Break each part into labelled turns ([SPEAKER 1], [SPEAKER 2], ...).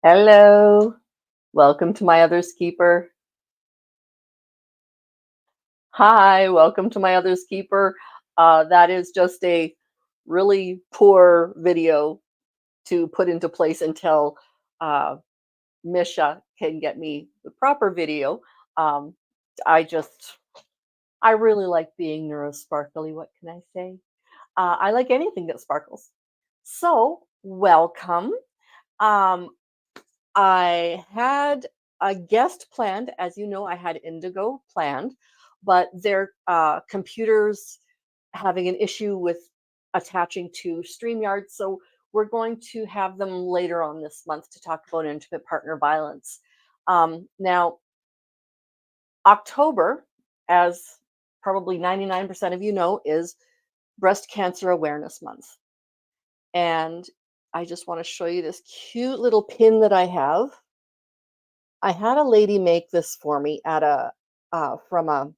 [SPEAKER 1] Hello, welcome to my other's keeper. Hi, welcome to my other's keeper. That is just a really poor video to put into place until uh, Misha can get me the proper video. Um, I just, I really like being neurosparkly. What can I say? I like anything that sparkles. So, welcome. Um, I had a guest planned. As you know, I had Indigo planned, but their computers having an issue with attaching to StreamYard. So we're going to have them later on this month to talk about intimate partner violence. Now, October, as probably 99% of you know, is Breast Cancer Awareness Month. And I just want to show you this cute little pin that I have. I had a lady make this for me at a from a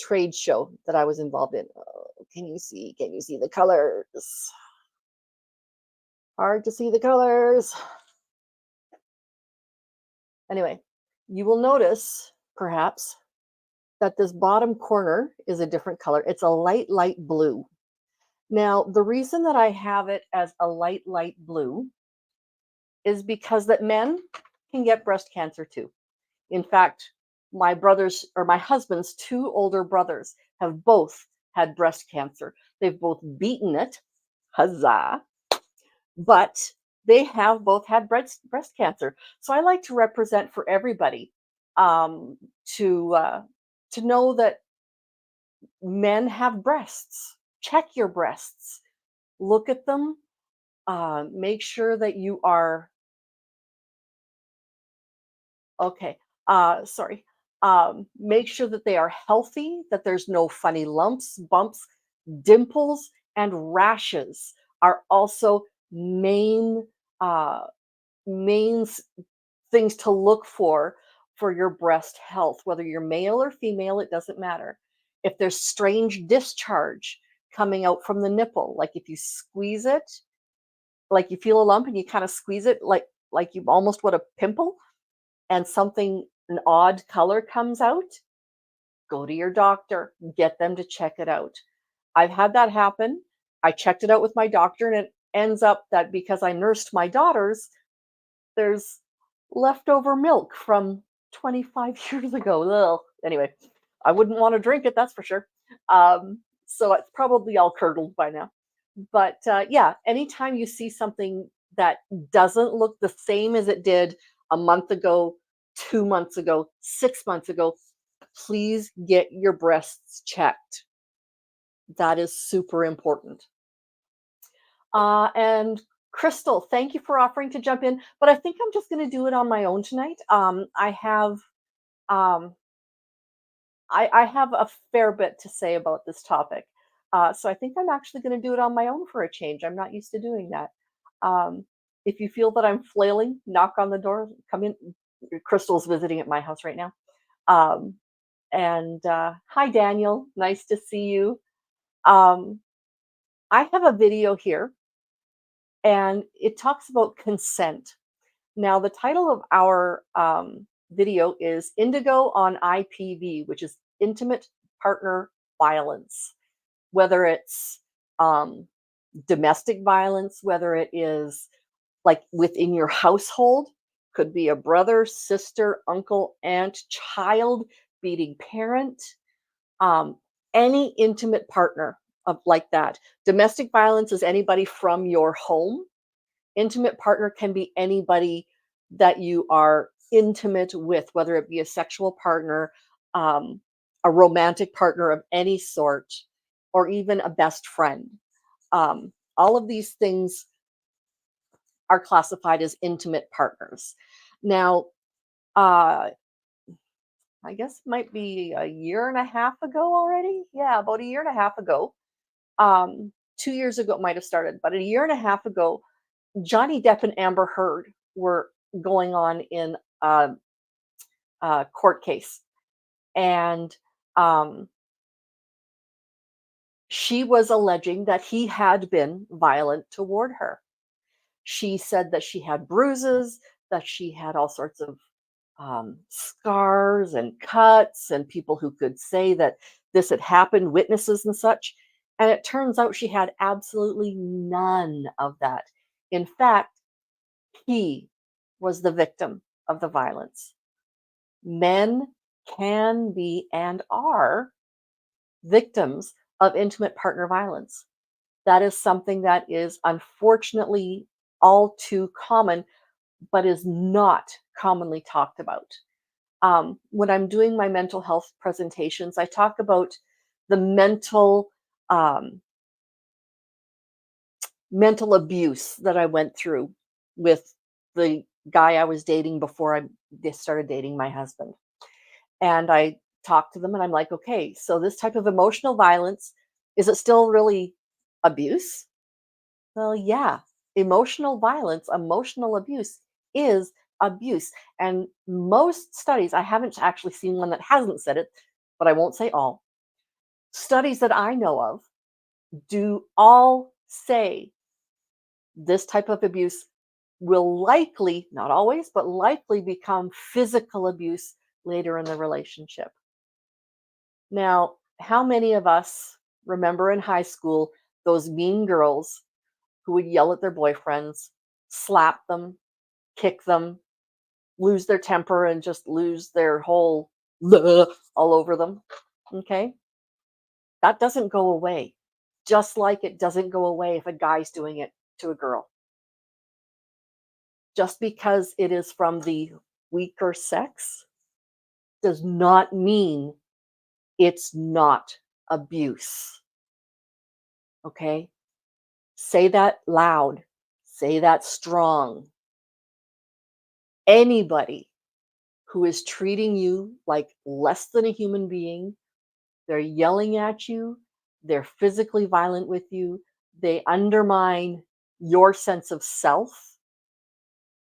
[SPEAKER 1] trade show that I was involved in. Oh, can you see? Can you see the colors? Hard to see the colors. Anyway, you will notice perhaps that this bottom corner is a different color. It's a light blue. Now, the reason that I have it as a light blue is because that men can get breast cancer too. In fact, my brothers or my husband's two older brothers have both had breast cancer. They've both beaten it, huzzah, but they have both had breast cancer. So I like to represent for everybody um, to uh, to know that men have breasts. Check your breasts. Look at them. Make sure that you are okay. Sorry. Make sure that they are healthy, that there's no funny lumps, bumps, dimples, and rashes are also main uh, main things to look for your breast health. Whether you're male or female, it doesn't matter. If there's strange discharge coming out from the nipple, like if you squeeze it, like you feel a lump and you kind of squeeze it, like you almost would a pimple, and something an odd color comes out, go to your doctor, get them to check it out. I've had that happen. I checked it out with my doctor, and it ends up that because I nursed my daughters, there's leftover milk from 25 years ago. Ugh. Anyway, I wouldn't want to drink it, that's for sure. So it's probably all curdled by now. But yeah, anytime you see something that doesn't look the same as it did a month ago, 2 months ago, 6 months ago, please get your breasts checked. That is super important. And Crystal, thank you for offering to jump in, but I think I'm just going to do it on my own tonight. Um, I have a fair bit to say about this topic, so I think I'm actually going to do it on my own for a change. I'm not used to doing that. Um, if you feel that I'm flailing, knock on the door, come in. Crystal's visiting at my house right now. Um, and Hi, Daniel. Nice to see you. Um, I have a video here, and it talks about consent. Now, the title of our video is Indigo on IPV, which is intimate partner violence, whether it's um, domestic violence, whether it is like within your household, could be a brother, sister, uncle, aunt, child, beating parent, um, any intimate partner of like that. Domestic violence is anybody from your home. Intimate partner can be anybody that you are intimate with, whether it be a sexual partner, um, a romantic partner of any sort, or even a best friend. All of these things are classified as intimate partners. Now, uh, I guess it might be a year and a half ago already. Yeah, about a year and a half ago. 2 years ago, it might have started, but a year and a half ago, Johnny Depp and Amber Heard were going on in a court case, and um, she was alleging that he had been violent toward her. She said that she had bruises, that she had all sorts of scars and cuts, and people who could say that this had happened, witnesses and such. And it turns out she had absolutely none of that. In fact, he was the victim of the violence. Men can be and are victims of intimate partner violence. That is something that is unfortunately all too common, but is not commonly talked about. When I'm doing my mental health presentations, I talk about the um, mental abuse that I went through with the guy I was dating before I started dating my husband. And I talk to them and I'm like, okay, so this type of emotional violence, is it still really abuse? Well, yeah, emotional violence, emotional abuse is abuse. And most studies, I haven't actually seen one that hasn't said it, but I won't say all. Studies that I know of do all say this type of abuse will likely, not always, but likely become physical abuse later in the relationship. Now, how many of us remember in high school those mean girls who would yell at their boyfriends, slap them, kick them, lose their temper, and just lose their whole all over them? Okay. That doesn't go away. Just like it doesn't go away if a guy's doing it to a girl. Just because it is from the weaker sex does not mean it's not abuse. Okay. Say that loud. Say that strong. Anybody who is treating you like less than a human being, they're yelling at you, they're physically violent with you, they undermine your sense of self.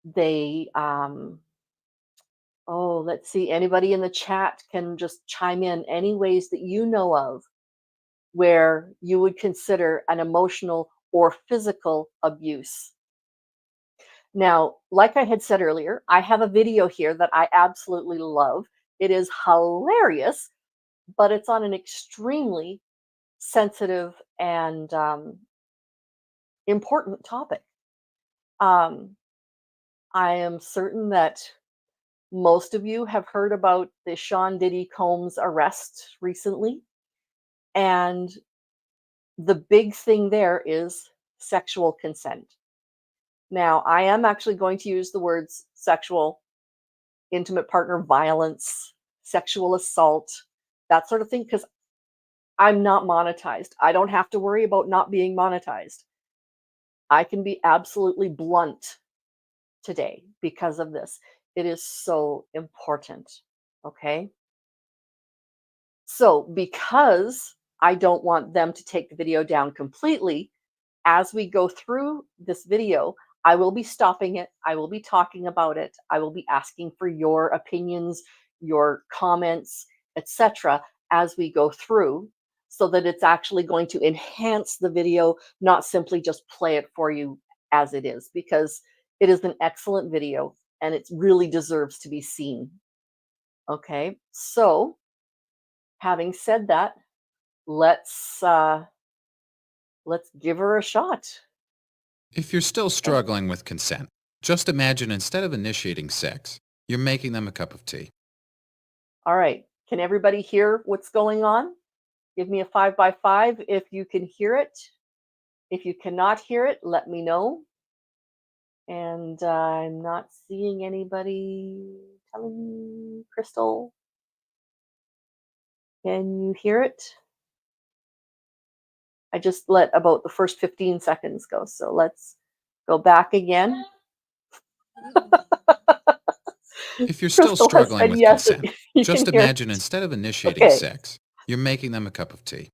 [SPEAKER 1] They, oh, let's see, anybody in the chat can just chime in any ways that you know of where you would consider an emotional or physical abuse. Now, like I had said earlier, I have a video here that I absolutely love. It is hilarious, but it's on an extremely sensitive and important topic. Um, I am certain that most of you have heard about the Sean Diddy Combs arrest recently. And the big thing there is sexual consent. Now, I am actually going to use the words sexual, intimate partner violence, sexual assault, that sort of thing, because I'm not monetized. I don't have to worry about not being monetized. I can be absolutely blunt today because of this. It is so important. Okay. So, because I don't want them to take the video down completely, as we go through this video, I will be stopping it. I will be talking about it. I will be asking for your opinions, your comments, etc. as we go through so that it's actually going to enhance the video, not simply just play it for you as it is, because it is an excellent video and it really deserves to be seen. Okay, so having said that, let's uh, let's give her a shot.
[SPEAKER 2] If you're still
[SPEAKER 1] Okay.
[SPEAKER 2] struggling with consent, just imagine instead of initiating sex, you're making them a cup of tea.
[SPEAKER 1] All right. Can everybody hear what's going on? Give me a 5 by 5 if you can hear it. If you cannot hear it, let me know. And I'm not seeing anybody telling me. Crystal, can you hear it? I just let about the first 15 seconds go. So let's go back again.
[SPEAKER 2] If you're still
[SPEAKER 1] Crystal has
[SPEAKER 2] struggling
[SPEAKER 1] said
[SPEAKER 2] with
[SPEAKER 1] yes,
[SPEAKER 2] consent,
[SPEAKER 1] you can
[SPEAKER 2] just
[SPEAKER 1] hear
[SPEAKER 2] imagine
[SPEAKER 1] it.
[SPEAKER 2] instead of initiating
[SPEAKER 1] Okay.
[SPEAKER 2] sex, you're making them a cup of tea.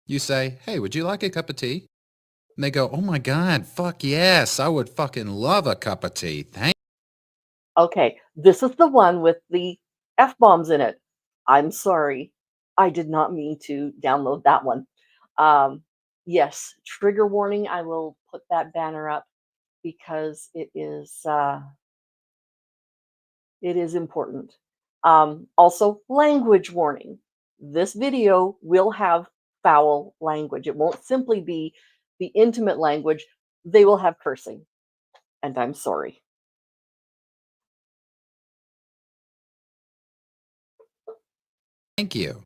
[SPEAKER 2] You say, "Hey, would you like a cup of tea?" And they go, "Oh my God, fuck yes, I would fucking love a cup of tea. Thank."
[SPEAKER 1] Okay. This is the one with the F bombs in it. I'm sorry. I did not mean to download that one. Um, yes, trigger warning. I will put that banner up because it is. It is important. Also, language warning. This video will have foul language. It won't simply be the intimate language. They will have cursing, and I'm sorry.
[SPEAKER 2] Thank you.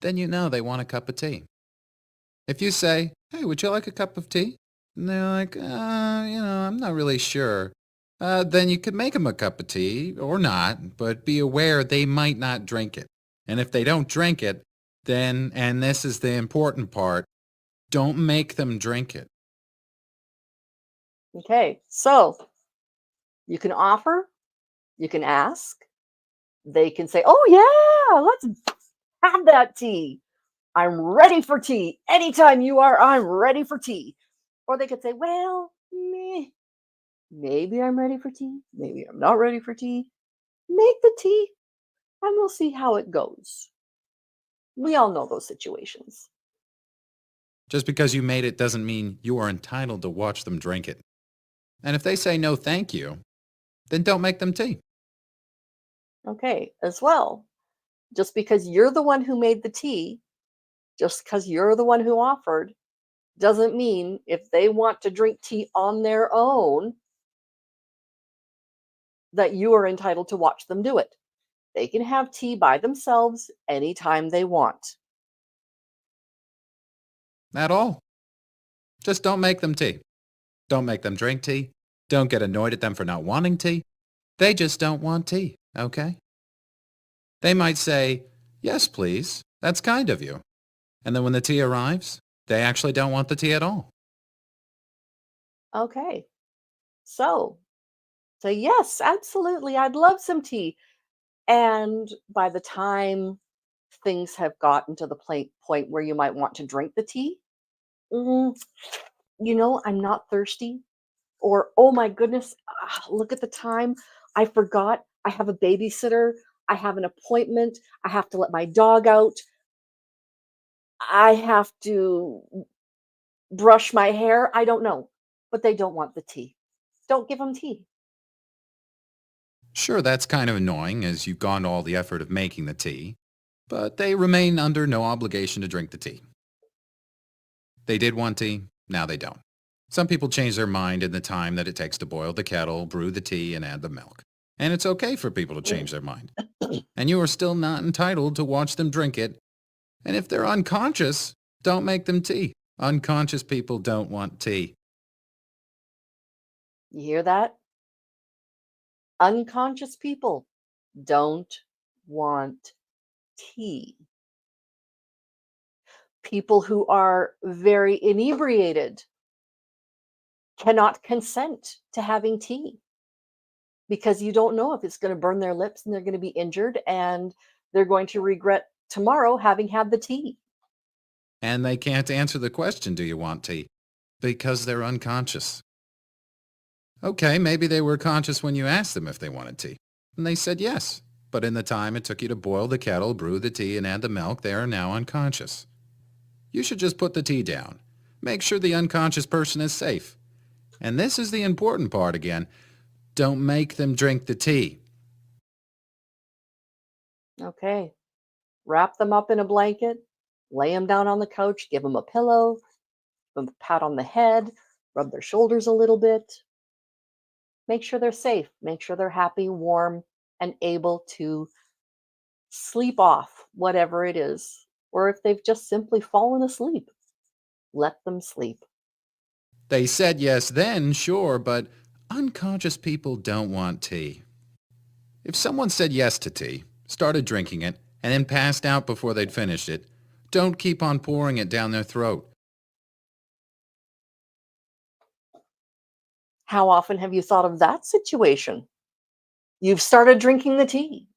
[SPEAKER 2] Then you know they want a cup of tea. If you say, hey, would you like a cup of tea? And they're like, I'm not really sure. Then you could make them a cup of tea or not, but be aware they might not drink it. And if they don't drink it, then, and this is the important part, don't make them drink it.
[SPEAKER 1] Okay, so you can offer, you can ask, they can say, oh, yeah, let's have that tea. I'm ready for tea. Anytime you are, I'm ready for tea. Or they could say, well, meh, maybe I'm ready for tea. Maybe I'm not ready for tea. Make the tea and we'll see how it goes. We all know those situations.
[SPEAKER 2] Just because you made it doesn't mean you are entitled to watch them drink it. And if they say no thank you, then don't make them tea.
[SPEAKER 1] Okay, as well. Just because you're the one who made the tea, just because you're the one who offered, doesn't mean if they want to drink tea on their own that you are entitled to watch them do it. They can have tea by themselves anytime they want.
[SPEAKER 2] At all. Just don't make them tea. Don't make them drink tea. Don't get annoyed at them for not wanting tea. They just don't want tea, okay? They might say, yes, please. That's kind of you. And then when the tea arrives, they actually don't want the tea at all.
[SPEAKER 1] Okay, so say, yes, absolutely, I'd love some tea. And by the time things have gotten to the point where you might want to drink the tea, mm, I'm not thirsty. Or, oh my goodness, look at the time. I forgot. I have a babysitter. I have an appointment. I have to let my dog out. I have to brush my hair. I don't know. But they don't want the tea. Don't give them tea.
[SPEAKER 2] Sure, that's kind of annoying as you've gone to all the effort of making the tea, but they remain under no obligation to drink the tea. They did want tea, now they don't. Some people change their mind in the time that it takes to boil the kettle, brew the tea, and add the milk. And it's okay for people to change their mind. And you are still not entitled to watch them drink it. And if they're unconscious, don't make them tea. Unconscious people don't want tea.
[SPEAKER 1] You hear that? Unconscious people don't want tea. People who are very inebriated cannot consent to having tea because you don't know if it's going to burn their lips and they're going to be injured and they're going to regret tomorrow having had the tea.
[SPEAKER 2] And they can't answer the question, do you want tea? Because they're unconscious. Okay, maybe they were conscious when you asked them if they wanted tea. And they said yes. But in the time it took you to boil the kettle, brew the tea, and add the milk, they are now unconscious. You should just put the tea down. Make sure the unconscious person is safe. And this is the important part again. Don't make them drink the tea.
[SPEAKER 1] Okay. Wrap them up in a blanket, lay them down on the couch, give them a pillow, give them a pat on the head, rub their shoulders a little bit. Make sure they're safe. Make sure they're happy, warm, and able to sleep off whatever it is. Or if they've just simply fallen asleep, let them sleep.
[SPEAKER 2] They said yes then, sure, but unconscious people don't want tea. If someone said yes to tea, started drinking it, and then passed out before they'd finished it, don't keep on pouring it down their throat.
[SPEAKER 1] How often have you thought of that situation? You've started drinking the tea.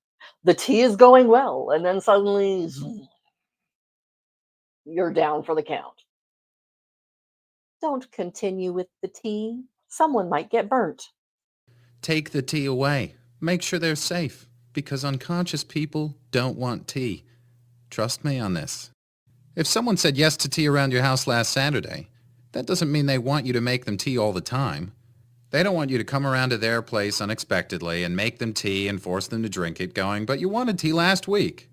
[SPEAKER 1] The tea is going well, and then suddenly you're down for the count. Don't continue with the tea. Someone might get burnt.
[SPEAKER 2] Take the tea away. Make sure they're safe, because unconscious people don't want tea. Trust me on this. If someone said yes to tea around your house last Saturday, that doesn't mean they want you to make them tea all the time. They don't want you to come around to their place unexpectedly and make them tea and force them to drink it, going, but you wanted tea last week.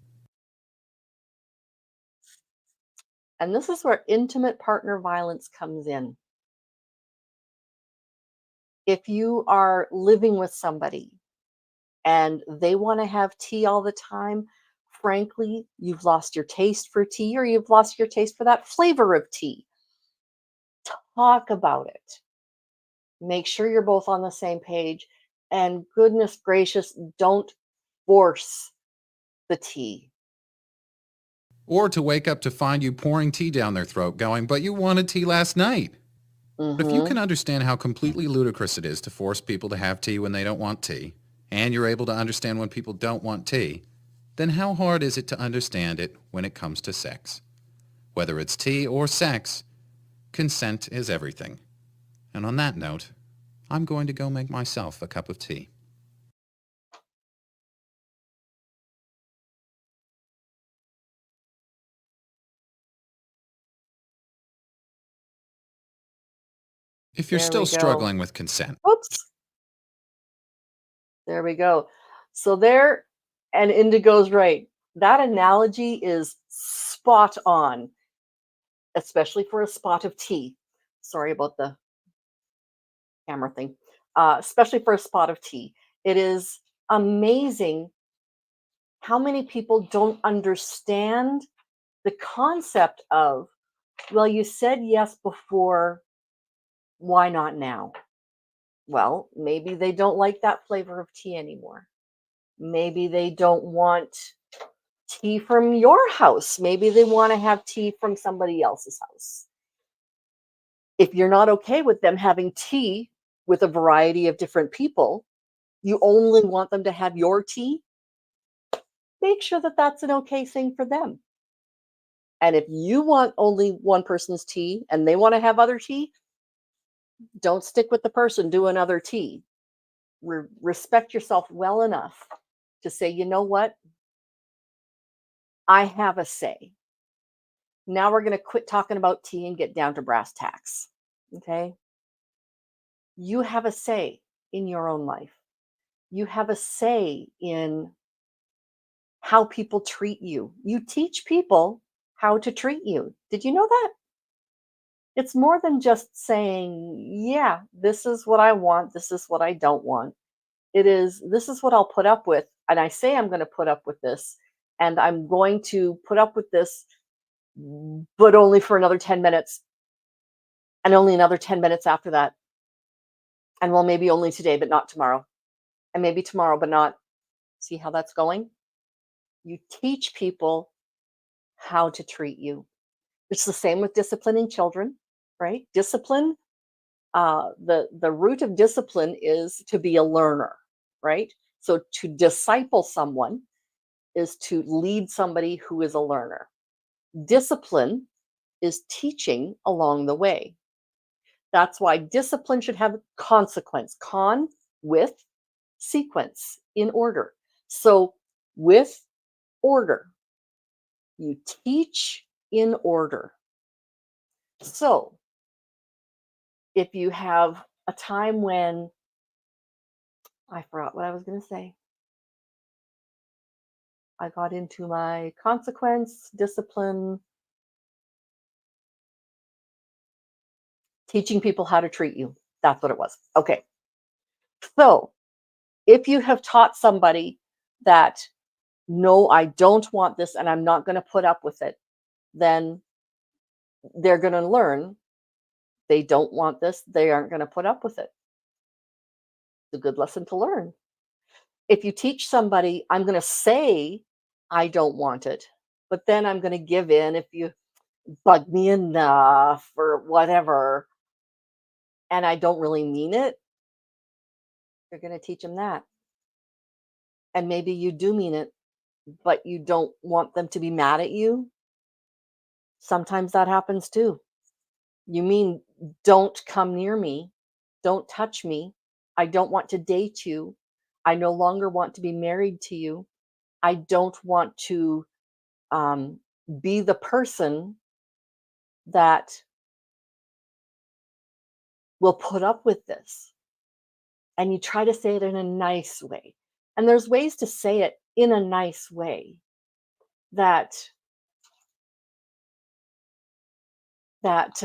[SPEAKER 1] And this is where intimate partner violence comes in. If you are living with somebody and they want to have tea all the time, frankly, you've lost your taste for tea or you've lost your taste for that flavor of tea. Talk about it. Make sure you're both on the same page. And goodness gracious, don't force the tea.
[SPEAKER 2] Or to wake up to find you pouring tea down their throat, going, but you wanted tea last night. But if you
[SPEAKER 1] Hmm.
[SPEAKER 2] can understand how completely ludicrous it is to force people to have tea when they don't want tea, and you're able to understand when people don't want tea, then how hard is it to understand it when it comes to sex? Whether it's tea or sex, consent is everything. And on that note, I'm going to go make myself a cup of tea. If you're
[SPEAKER 1] There we
[SPEAKER 2] still
[SPEAKER 1] go.
[SPEAKER 2] struggling with consent,
[SPEAKER 1] Oops. There we go. So there, and Indigo's right. That analogy is spot on, especially for a spot of tea. Sorry about the camera thing. Especially for a spot of tea. It is amazing how many people don't understand the concept of, well, you said yes before, why not now? Well, maybe they don't like that flavor of tea anymore. Maybe they don't want tea from your house. Maybe they want to have tea from somebody else's house. If you're not okay with them having tea with a variety of different people, you only want them to have your tea, make sure that that's an okay thing for them. And if you want only one person's tea and they want to have other tea, don't stick with the person doing other tea. Respect yourself well enough to say, you know what? I have a say. Now we're going to quit talking about tea and get down to brass tacks. Okay. You have a say in your own life. You have a say in how people treat you. You teach people how to treat you. Did you know that? It's more than just saying, yeah, this is what I want, this is what I don't want. It is, this is what I'll put up with. And I say I'm going to put up with this. And I'm going to put up with this, but only for another 10 minutes and only another 10 minutes after that. And well, maybe only today, but not tomorrow. And maybe tomorrow, but not. See how that's going? You teach people how to treat you. It's the same with disciplining children, right? Discipline, the root of discipline is to be a learner, right? So to disciple someone is to lead somebody who is a learner. Discipline is teaching along the way. That's why discipline should have consequence. Con, with, sequence, in order. So with order, you teach in order. So if you have a time when, I forgot what I was going to say. I got into my consequence, discipline, teaching people how to treat you. That's what it was. Okay. So if you have taught somebody that, no, I don't want this and I'm not going to put up with it, then they're going to learn they don't want this. They aren't going to put up with it. It's a good lesson to learn. If you teach somebody, I'm going to say, I don't want it, but then I'm going to give in if you bug me enough or whatever, and I don't really mean it, you're going to teach them that. And maybe you do mean it, but you don't want them to be mad at you. Sometimes that happens too. You mean, don't come near me, don't touch me. I don't want to date you. I no longer want to be married to you. I don't want to um, be the person that will put up with this. and you try to say it in a nice way. And there's ways to say it in a nice way that that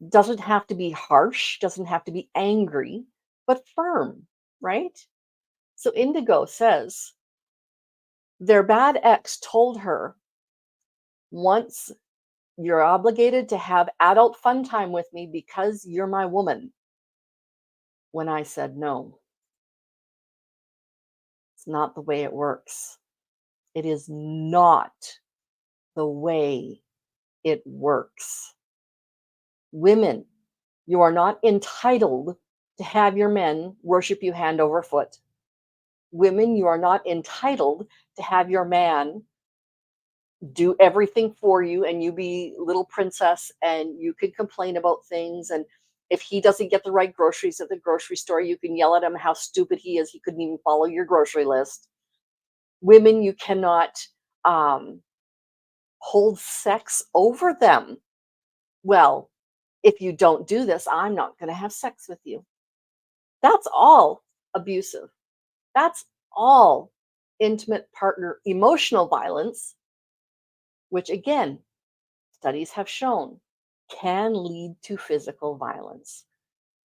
[SPEAKER 1] doesn't have to be harsh, doesn't have to be angry, but firm, right? So Indigo says their bad ex told her, once you're obligated to have adult fun time with me because you're my woman. When I said no, it's not the way it works. It is not the way it works. Women, you are not entitled to have your men worship you hand over foot. Women, you are not entitled to have your man do everything for you and you be little princess and you can complain about things. And if he doesn't get the right groceries at the grocery store, you can yell at him how stupid he is. He couldn't even follow your grocery list. Women, you cannot um, hold sex over them. Well, if you don't do this, I'm not going to have sex with you. That's all abusive. That's all intimate partner emotional violence, which again, studies have shown can lead to physical violence.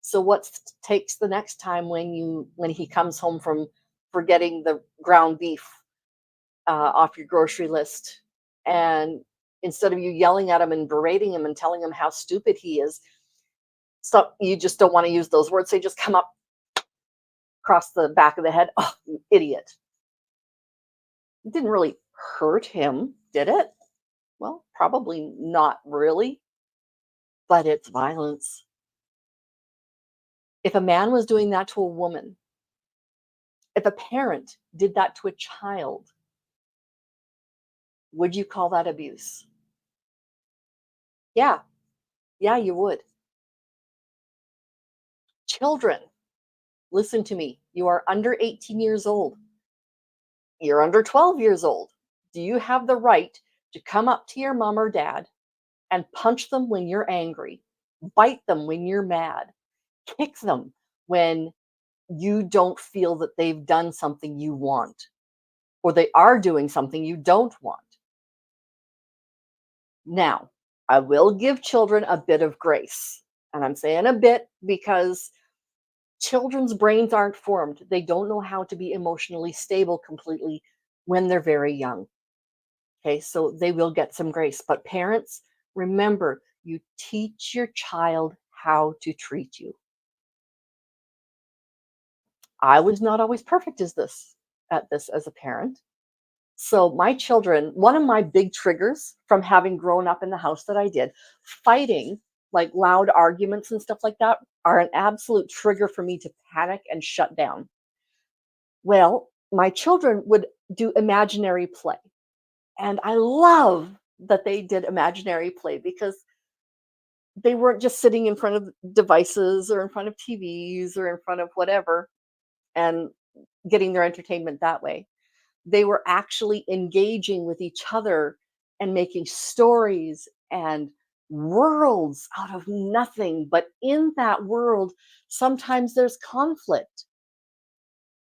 [SPEAKER 1] So what takes the next time when he comes home from forgetting the ground beef off your grocery list, and instead of you yelling at him and berating him and telling him how stupid he is, so you just don't want to use those words. They just come up across the back of the head. Oh, you idiot! It didn't really hurt him, did it? Well, probably not really, but it's violence. If a man was doing that to a woman, if a parent did that to a child, would you call that abuse? Yeah, yeah, you would. Children, listen to me. You are under 18 years old. You're under 12 years old. Do you have the right to come up to your mom or dad and punch them when you're angry, bite them when you're mad, kick them when you don't feel that they've done something you want or they are doing something you don't want? Now, I will give children a bit of grace. And I'm saying a bit because children's brains aren't formed. They don't know how to be emotionally stable completely when they're very young. Okay, so they will get some grace. But parents, remember, you teach your child how to treat you. I was not always perfect at this as a parent. So my children, one of my big triggers from having grown up in the house that I did, fighting, like loud arguments and stuff like that, are an absolute trigger for me to panic and shut down. Well, my children would do imaginary play. And I love that they did imaginary play because they weren't just sitting in front of devices or in front of TVs or in front of whatever and getting their entertainment that way. They were actually engaging with each other and making stories and worlds out of nothing. But in that world, sometimes there's conflict.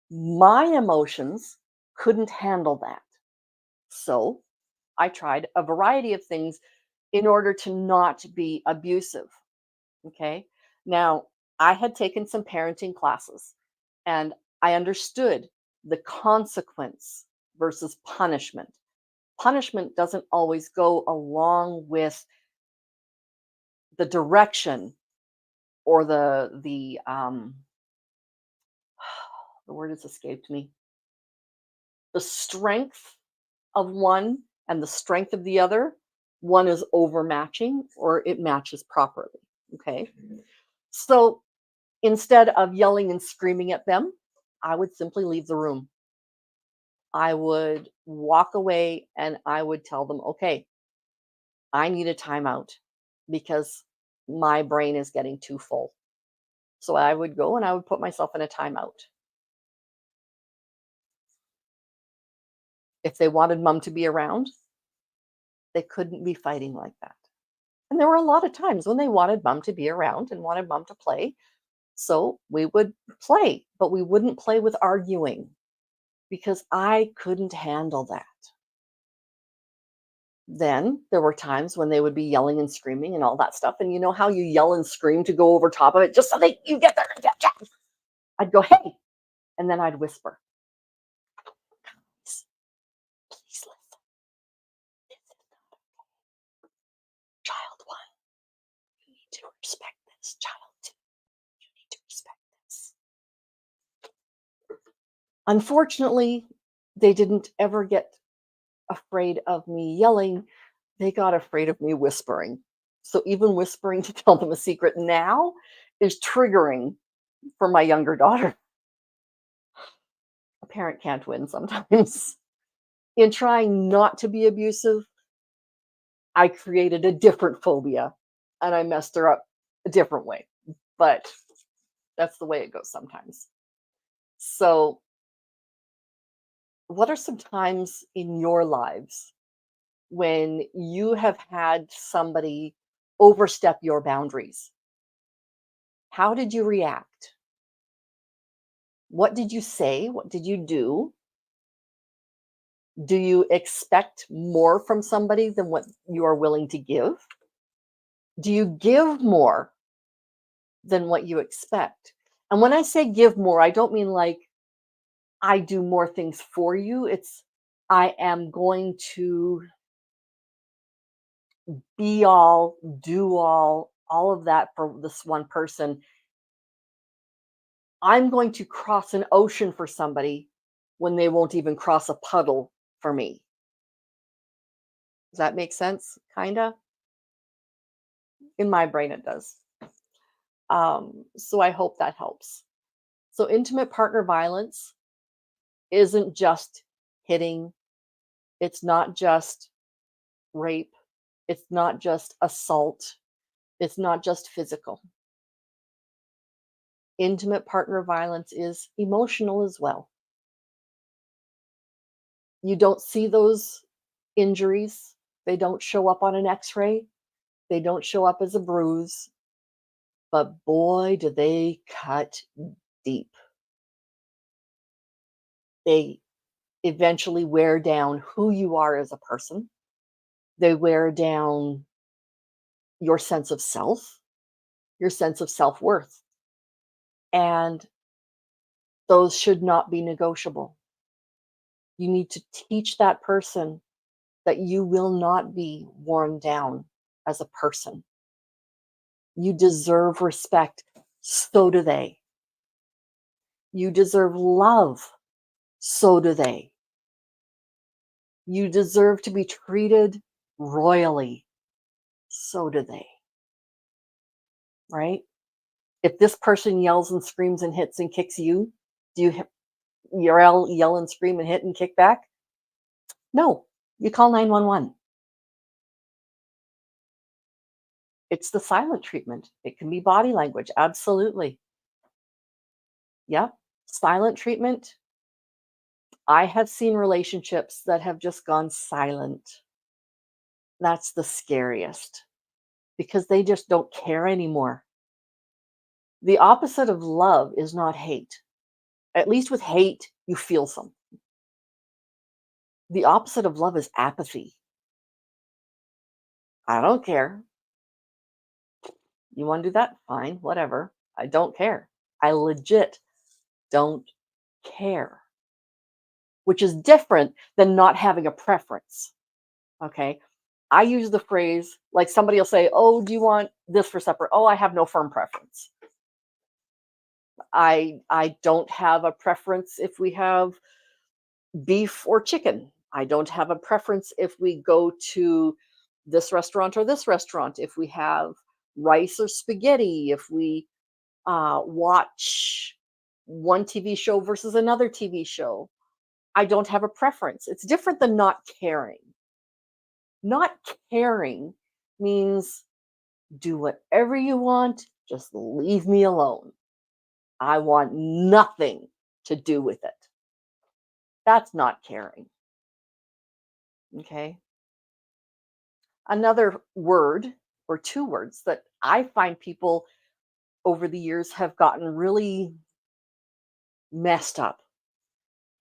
[SPEAKER 1] My emotions couldn't handle that. So I tried a variety of things in order to not be abusive. Okay. Now, I had taken some parenting classes and I understood the consequence versus punishment. Punishment doesn't always go along with the direction or the word has escaped me, the strength of one and the strength of the other. One is overmatching or it matches properly. Okay. So instead of yelling and screaming at them, I would simply leave the room. I would walk away and I would tell them, okay, I need a timeout because my brain is getting too full. So I would go and I would put myself in a timeout. If they wanted mom to be around, they couldn't be fighting like that. And there were a lot of times when they wanted mom to be around and wanted mom to play. So we would play, but we wouldn't play with arguing because I couldn't handle that. Then there were times when they would be yelling and screaming and all that stuff. And you know how you yell and scream to go over top of it just so that you get there. I'd go, hey, and then I'd whisper, please, please listen. This is not child one. You need to respect this. Child two, you need to respect this. Unfortunately, they didn't ever get afraid of me yelling. They got afraid of me whispering. So even whispering to tell them a secret now is triggering for my younger daughter. A parent can't win sometimes. In trying not to be abusive, I created a different phobia and I messed her up a different way. But that's the way it goes sometimes. So, what are some times in your lives when you have had somebody overstep your boundaries? How did you react? What did you say? What did you do? Do you expect more from somebody than what you are willing to give? Do you give more than what you expect? And when I say give more, I don't mean like I do more things for you. It's I am going to be all, do all of that for this one person. I'm going to cross an ocean for somebody when they won't even cross a puddle for me. Does that make sense? Kinda. In my brain, it does. So I hope that helps. So intimate partner violence isn't just hitting, it's not just rape, it's not just assault, it's not just physical. Intimate partner violence is emotional as well. You don't see those injuries, they don't show up on an x ray, they don't show up as a bruise, but boy, do they cut deep. They eventually wear down who you are as a person, they wear down your sense of self, your sense of self worth. And those should not be negotiable. You need to teach that person that you will not be worn down as a person. You deserve respect. So do they. You deserve love. So do they. You deserve to be treated royally. So do they. Right? If this person yells and screams and hits and kicks you, do you yell and scream and hit and kick back? No, you call 911. It's the silent treatment. It can be body language. Absolutely. Yep. Silent treatment. I have seen relationships that have just gone silent. That's the scariest because they just don't care anymore. The opposite of love is not hate. At least with hate, you feel something. The opposite of love is apathy. I don't care. You want to do that? Fine, whatever. I don't care. I legit don't care, which is different than not having a preference. Okay. I use the phrase like somebody will say, oh, do you want this for supper? Oh, I have no firm preference. I don't have a preference if we have beef or chicken. I don't have a preference if we go to this restaurant or this restaurant, if we have rice or spaghetti, if we watch one TV show versus another TV show. I don't have a preference. It's different than not caring. Not caring means do whatever you want, just leave me alone. I want nothing to do with it. That's not caring. Okay. Another word or two words that I find people over the years have gotten really messed up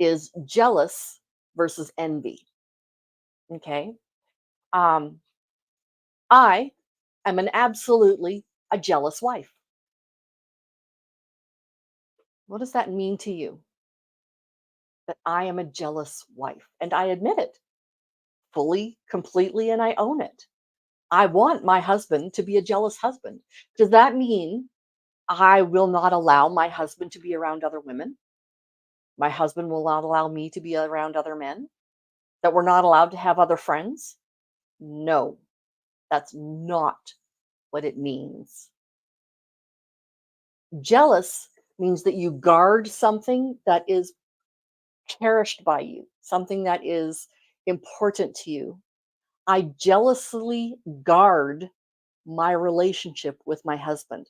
[SPEAKER 1] is jealous versus envy. Okay. Um, I am an absolutely a jealous wife. What does that mean to you? That I am a jealous wife. And I admit it fully, completely, and I own it. I want my husband to be a jealous husband. Does that mean I will not allow my husband to be around other women? My husband will not allow me to be around other men? That we're not allowed to have other friends? No, that's not what it means. Jealous means that you guard something that is cherished by you, something that is important to you. I jealously guard my relationship with my husband.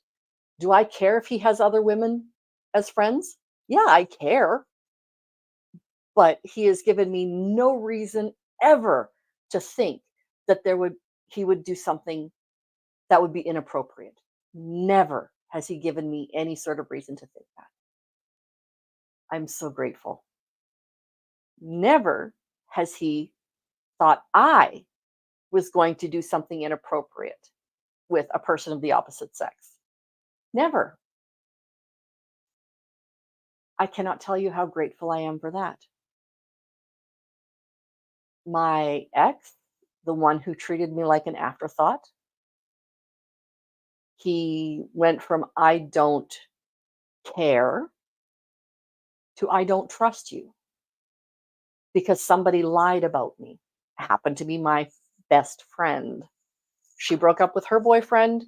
[SPEAKER 1] Do I care if he has other women as friends? Yeah, I care, but he has given me no reason ever to think that he would do something that would be inappropriate. Never has he given me any sort of reason to think that. I'm so grateful. Never has he thought I was going to do something inappropriate with a person of the opposite sex. Never. I cannot tell you how grateful I am for that. My ex, the one who treated me like an afterthought, he went from I don't care to I don't trust you because somebody lied about me. Happened to be my best friend. She broke up with her boyfriend.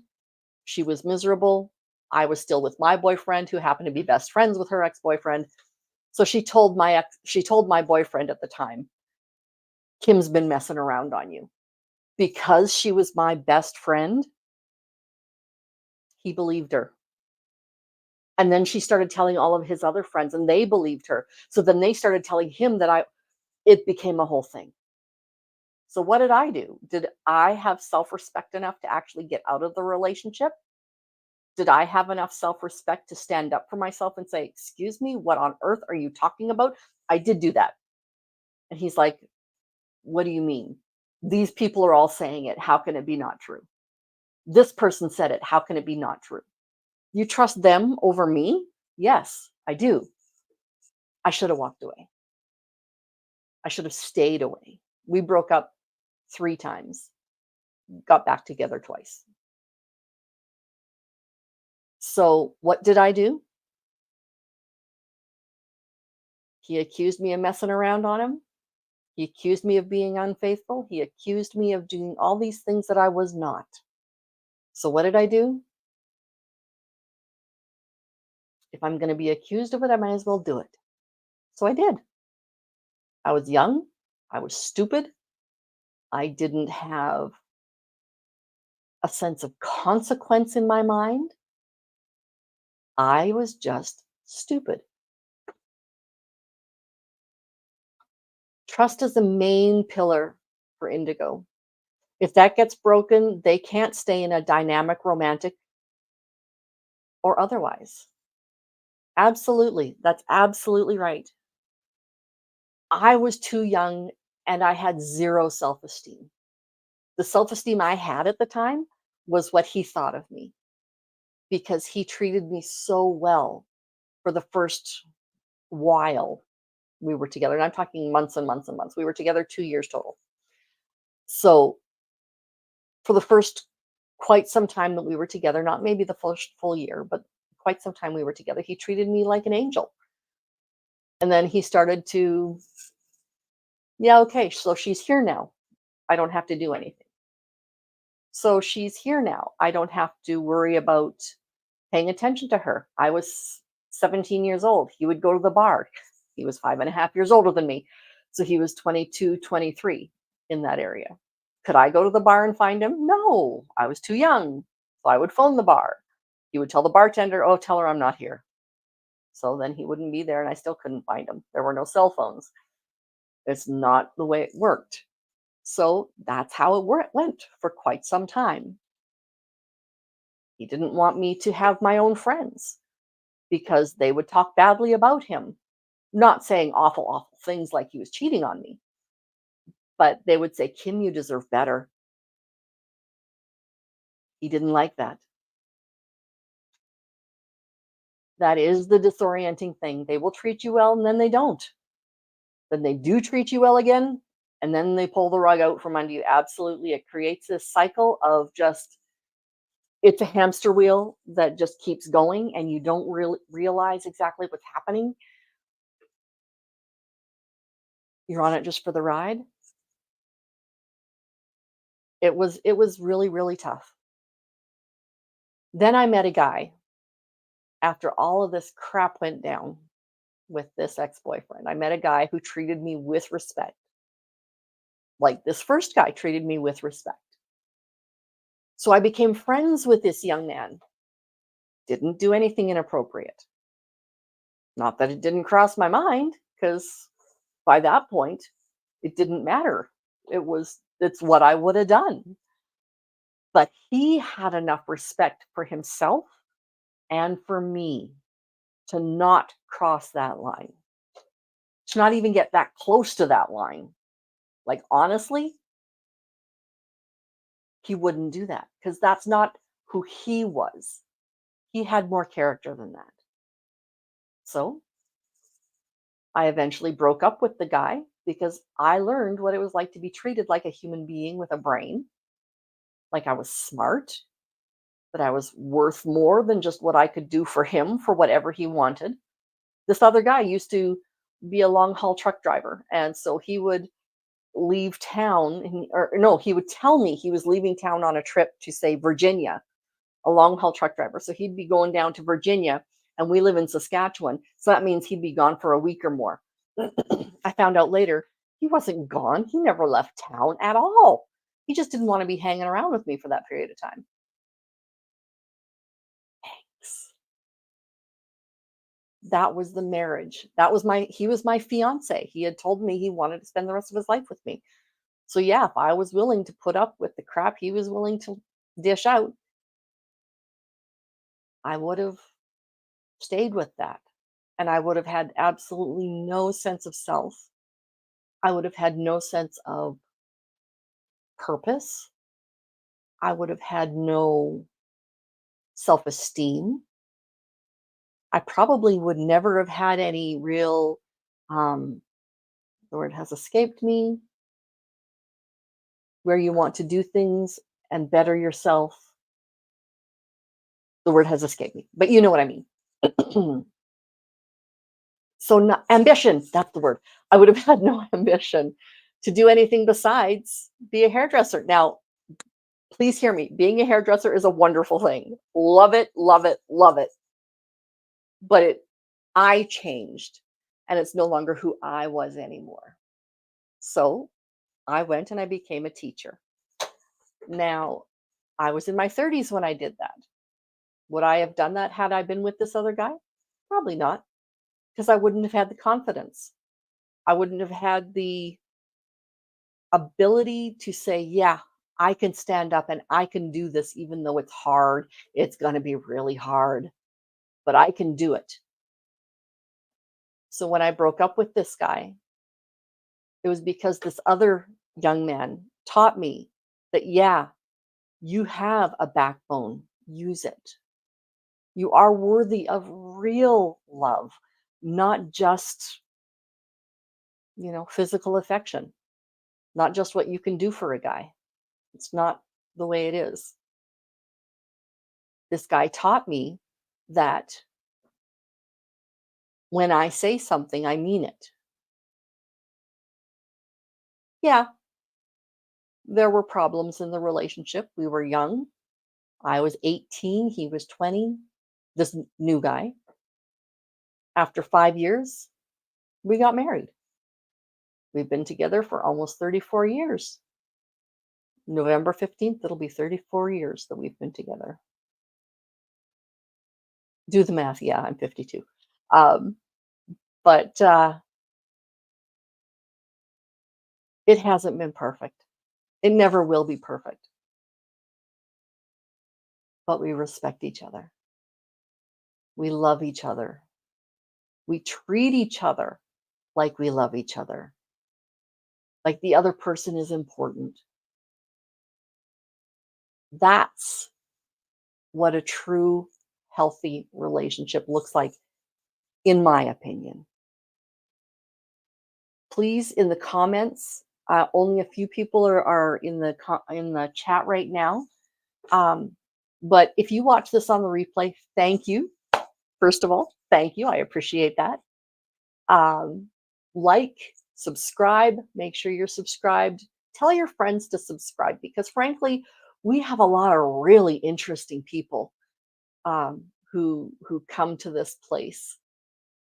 [SPEAKER 1] She was miserable. I was still with my boyfriend, who happened to be best friends with her ex-boyfriend. So she told my boyfriend at the time, Kim's been messing around on you. Because she was my best friend, he believed her. And then she started telling all of his other friends and they believed her. So then they started telling him that it became a whole thing. So what did I do? Did I have self-respect enough to actually get out of the relationship? Did I have enough self-respect to stand up for myself and say, "Excuse me, what on earth are you talking about?" I did do that. And he's like, "What do you mean? These people are all saying it. How can it be not true? This person said it. How can it be not true? You trust them over me?" Yes, I do. I should have walked away. I should have stayed away. We broke up 3 times, got back together twice. So, what did I do? He accused me of messing around on him. He accused me of being unfaithful. He accused me of doing all these things that I was not. So, what did I do? If I'm going to be accused of it, I might as well do it. So, I did. I was young. I was stupid. I didn't have a sense of consequence in my mind. I was just stupid. Trust is the main pillar for indigo. If that gets broken, they can't stay in a dynamic romantic or otherwise. Absolutely. That's absolutely right. I was too young and I had zero self esteem. The self esteem I had at the time was what he thought of me because he treated me so well for the first while we were together. And I'm talking months and months and months. We were together 2 years total. So for the first quite some time that we were together, not maybe the first full year, but quite some time we were together, he treated me like an angel. And then he started to, yeah, okay, so she's here now. I don't have to do anything. So she's here now. I don't have to worry about paying attention to her. I was 17 years old. He would go to the bar. He was 5.5 years older than me. So he was 22, 23 in that area. Could I go to the bar and find him? No, I was too young. So I would phone the bar. He would tell the bartender, "Oh, tell her I'm not here." So then he wouldn't be there and I still couldn't find him. There were no cell phones. It's not the way it worked. So that's how it went for quite some time. He didn't want me to have my own friends because they would talk badly about him, not saying awful, awful things like he was cheating on me, but they would say, Kim, you deserve better. He didn't like that. That is the disorienting thing. They will treat you well and then they don't. Then they do treat you well again and then they pull the rug out from under you. Absolutely. It creates this cycle of just, it's a hamster wheel that just keeps going and you don't really realize exactly what's happening. You're on it just for the ride. It was really, really tough. Then I met a guy after all of this crap went down with this ex-boyfriend. I met a guy who treated me with respect. Like this first guy treated me with respect. So I became friends with this young man. Didn't do anything inappropriate. Not that it didn't cross my mind, because by that point, it didn't matter. It's what I would have done. But he had enough respect for himself and for me to not cross that line, to not even get that close to that line. Like, honestly, he wouldn't do that because that's not who he was. He had more character than that. So I eventually broke up with the guy because I learned what it was like to be treated like a human being with a brain, like I was smart, that I was worth more than just what I could do for him for whatever he wanted. This other guy used to be a long haul truck driver. And so he would leave town, or no, he would tell me he was leaving town on a trip to, say, Virginia, a long haul truck driver. So he'd be going down to Virginia, and we live in Saskatchewan. So that means he'd be gone for a week or more. I found out later he wasn't gone. He never left town at all. He just didn't want to be hanging around with me for that period of time. That was the marriage. He was my fiance. He had told me he wanted to spend the rest of his life with me. So yeah, if I was willing to put up with the crap he was willing to dish out, I would have stayed with that. And I would have had absolutely no sense of self. I would have had no sense of purpose. I would have had no self-esteem. I probably would never have had any real, um, the word has escaped me, where you want to do things and better yourself. The word has escaped me, but you know what I mean. So, not ambition, that's the word. I would have had no ambition to do anything besides be a hairdresser. Now, please hear me. Being a hairdresser is a wonderful thing. Love it, love it, love it. But I changed and it's no longer who I was anymore. So I went and I became a teacher. Now, I was in my 30s when I did that. Would I have done that had I been with this other guy? Probably not, because I wouldn't have had the confidence. I wouldn't have had the ability to say, yeah, I can stand up and I can do this, even though it's hard. It's going to be really hard, but I can do it. So when I broke up with this guy, it was because this other young man taught me that, yeah, you have a backbone, use it. You are worthy of real love, not just, physical affection, not just what you can do for a guy. It's not the way it is. This guy taught me that when I say something, I mean it. Yeah, there were problems in the relationship. We were young. I was 18, he was 20, this new guy. After 5 years, we got married. We've been together for almost 34 years. November 15th, it'll be 34 years that we've been together. Do the math. Yeah, I'm 52. Um, but it hasn't been perfect. It never will be perfect. but we respect each other. We love each other. We treat each other like we love each other, like the other person is important. That's what a true healthy relationship looks like, in my opinion. Please, in the comments, only a few people are in in the chat right now. Um, but if you watch this on the replay, thank you. First of all, thank you. I appreciate that. Um, like, subscribe, make sure you're subscribed. Tell your friends to subscribe because, frankly, we have a lot of really interesting people who come to this place.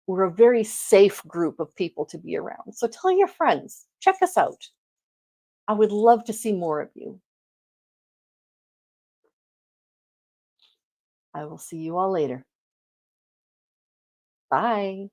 [SPEAKER 1] We're a very safe group of people to be around. So tell your friends, check us out. I would love to see more of you. I will see you all later. Bye.